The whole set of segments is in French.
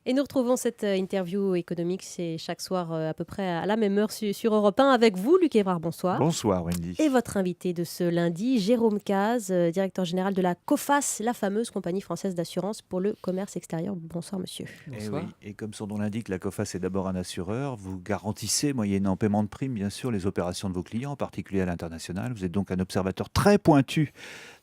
Et nous retrouvons cette interview économique, c'est chaque soir à peu près à la même heure sur Europe 1 avec vous, Luc Évrard, bonsoir. Bonsoir Wendy. Et votre invité de ce lundi, Jérôme Caz, directeur général de la COFAS, la fameuse compagnie française d'assurance pour le commerce extérieur. Bonsoir monsieur. Bonsoir. Et comme son nom l'indique, la COFAS est d'abord un assureur. Vous garantissez, moyennant paiement de primes, bien sûr, les opérations de vos clients, en particulier à l'international. Vous êtes donc un observateur très pointu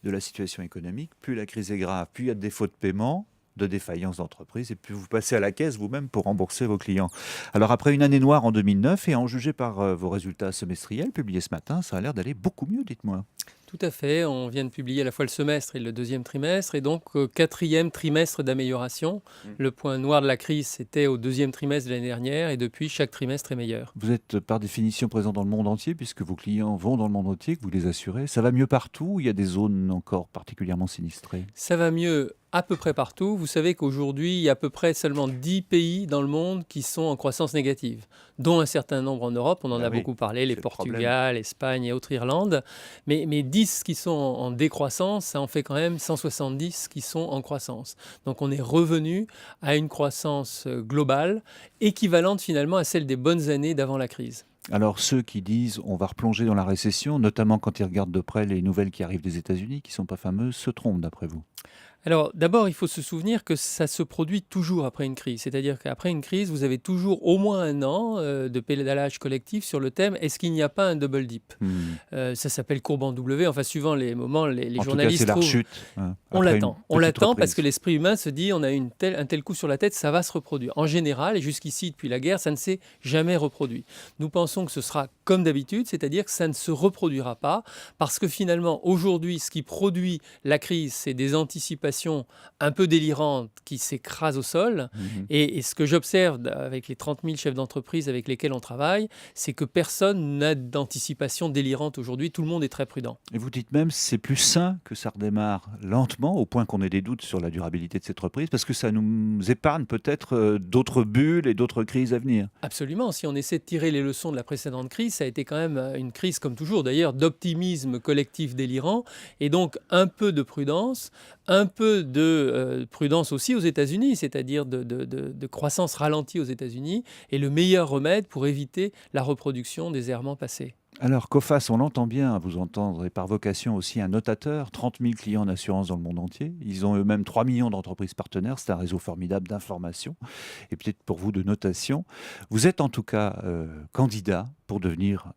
de la situation économique. Plus la crise est grave, plus il y a de défauts de paiement, de défaillance d'entreprise, et puis vous passez à la caisse vous-même pour rembourser vos clients. Alors après une année noire en 2009, et en jugé par vos résultats semestriels publiés ce matin, ça a l'air d'aller beaucoup mieux, dites-moi. Tout à fait, on vient de publier à la fois le semestre et le deuxième trimestre, et donc quatrième trimestre d'amélioration. Le point noir de la crise, c'était au deuxième trimestre de l'année dernière, et depuis, chaque trimestre est meilleur. Vous êtes par définition présent dans le monde entier, puisque vos clients vont dans le monde entier, que vous les assurez. Ça va mieux partout ou il y a des zones encore particulièrement sinistrées? Ça va mieux à peu près partout. Vous savez qu'aujourd'hui, il y a à peu près seulement 10 pays dans le monde qui sont en croissance négative, dont un certain nombre en Europe. On en a beaucoup parlé, les Portugal, l'Espagne et autres Irlande. Mais 10 qui sont en décroissance, ça en fait quand même 170 qui sont en croissance. Donc on est revenu à une croissance globale équivalente finalement à celle des bonnes années d'avant la crise. Alors ceux qui disent on va replonger dans la récession, notamment quand ils regardent de près les nouvelles qui arrivent des États-Unis, qui ne sont pas fameuses, se trompent d'après vous? Alors d'abord, il faut se souvenir que ça se produit toujours après une crise. C'est-à-dire qu'après une crise, vous avez toujours au moins un an de pédalage collectif sur le thème est-ce qu'il n'y a pas un double dip? Ça s'appelle courbe en W. Enfin, suivant les moments, les journalistes trouvent... C'est la rechute. On l'attend parce que l'esprit humain se dit on a un tel coup sur la tête, ça va se reproduire. En général, et jusqu'ici, depuis la guerre, ça ne s'est jamais reproduit. Nous pensons que ce sera comme d'habitude, c'est-à-dire que ça ne se reproduira pas parce que finalement, aujourd'hui, ce qui produit la crise, c'est des anticipations un peu délirantes qui s'écrasent au sol. Et ce que j'observe avec les 30 000 chefs d'entreprise avec lesquels on travaille, c'est que personne n'a d'anticipation délirante aujourd'hui. Tout le monde est très prudent. Et vous dites même c'est plus sain que ça redémarre lentement, au point qu'on ait des doutes sur la durabilité de cette reprise, parce que ça nous épargne peut-être d'autres bulles et d'autres crises à venir. Absolument. Si on essaie de tirer les leçons de la précédente crise, ça a été quand même une crise, comme toujours d'ailleurs, d'optimisme collectif délirant. Et donc un peu de prudence, un peu de prudence aussi aux États-Unis, c'est-à-dire de croissance ralentie aux États-Unis, est le meilleur remède pour éviter la reproduction des errements passés. Alors, COFAS, on l'entend bien, à vous entendre, et par vocation aussi un notateur, 30 000 clients en assurance dans le monde entier. Ils ont eux-mêmes 3 millions d'entreprises partenaires. C'est un réseau formidable d'information et peut-être pour vous de notation. Vous êtes en tout cas candidat pour devenir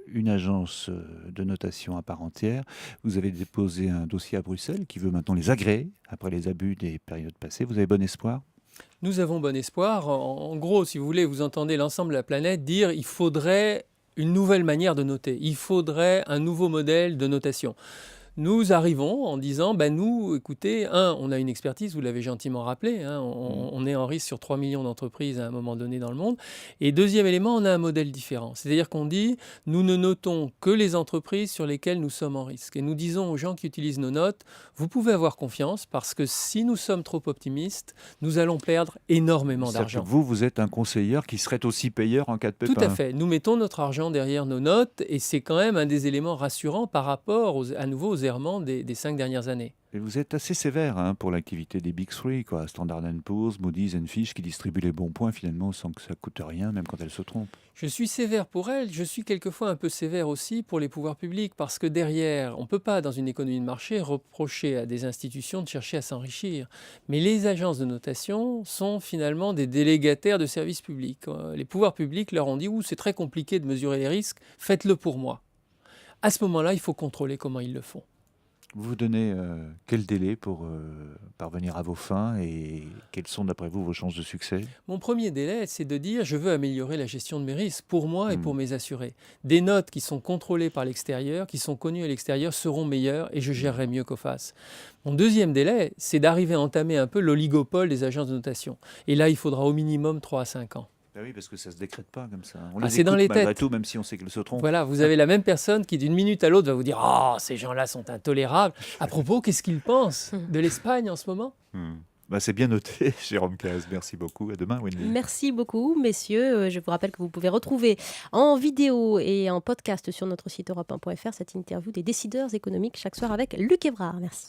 une agence de notation à part entière. Vous avez déposé un dossier à Bruxelles qui veut maintenant les agréer après les abus des périodes passées. Vous avez bon espoir? Nous avons bon espoir. En gros, si vous voulez, vous entendez l'ensemble de la planète dire il faudrait une nouvelle manière de noter. Il faudrait un nouveau modèle de notation. Nous arrivons en disant, nous, écoutez, on a une expertise, vous l'avez gentiment rappelé, on est en risque sur 3 millions d'entreprises à un moment donné dans le monde. Et deuxième élément, on a un modèle différent. C'est-à-dire qu'on dit, nous ne notons que les entreprises sur lesquelles nous sommes en risque. Et nous disons aux gens qui utilisent nos notes, vous pouvez avoir confiance parce que si nous sommes trop optimistes, nous allons perdre énormément d'argent. Vous êtes un conseiller qui serait aussi payeur en cas de pépin. Tout à fait. Nous mettons notre argent derrière nos notes et c'est quand même un des éléments rassurants par rapport à nouveau aux errements des 5 dernières années. Et vous êtes assez sévère pour l'activité des Big Three, Standard & Poor's, Moody's & Fitch, qui distribuent les bons points finalement sans que ça coûte rien, même quand elles se trompent. Je suis sévère pour elles, je suis quelquefois un peu sévère aussi pour les pouvoirs publics, parce que derrière, on ne peut pas, dans une économie de marché, reprocher à des institutions de chercher à s'enrichir. Mais les agences de notation sont finalement des délégataires de services publics. Les pouvoirs publics leur ont dit « c'est très compliqué de mesurer les risques, faites-le pour moi ». À ce moment-là, il faut contrôler comment ils le font. Vous vous donnez quel délai pour parvenir à vos fins et quelles sont d'après vous vos chances de succès? Mon premier délai, c'est de dire je veux améliorer la gestion de mes risques pour moi et pour mes assurés. Des notes qui sont contrôlées par l'extérieur, qui sont connues à l'extérieur, seront meilleures et je gérerai mieux COFAS. Mon deuxième délai, c'est d'arriver à entamer un peu l'oligopole des agences de notation. Et là, il faudra au minimum 3 à 5 ans. Ben oui, parce que ça ne se décrète pas comme ça. C'est dans les têtes. Tout, même si on sait qu'elles se trompent. Voilà, vous avez la même personne qui, d'une minute à l'autre, va vous dire « Oh, ces gens-là sont intolérables ». À propos, qu'est-ce qu'ils pensent de l'Espagne en ce moment? C'est bien noté, Jérôme Caz. Merci beaucoup. À demain, Wendy. Merci beaucoup, messieurs. Je vous rappelle que vous pouvez retrouver en vidéo et en podcast sur notre site europe1.fr cette interview des décideurs économiques chaque soir avec Luc Évrard. Merci.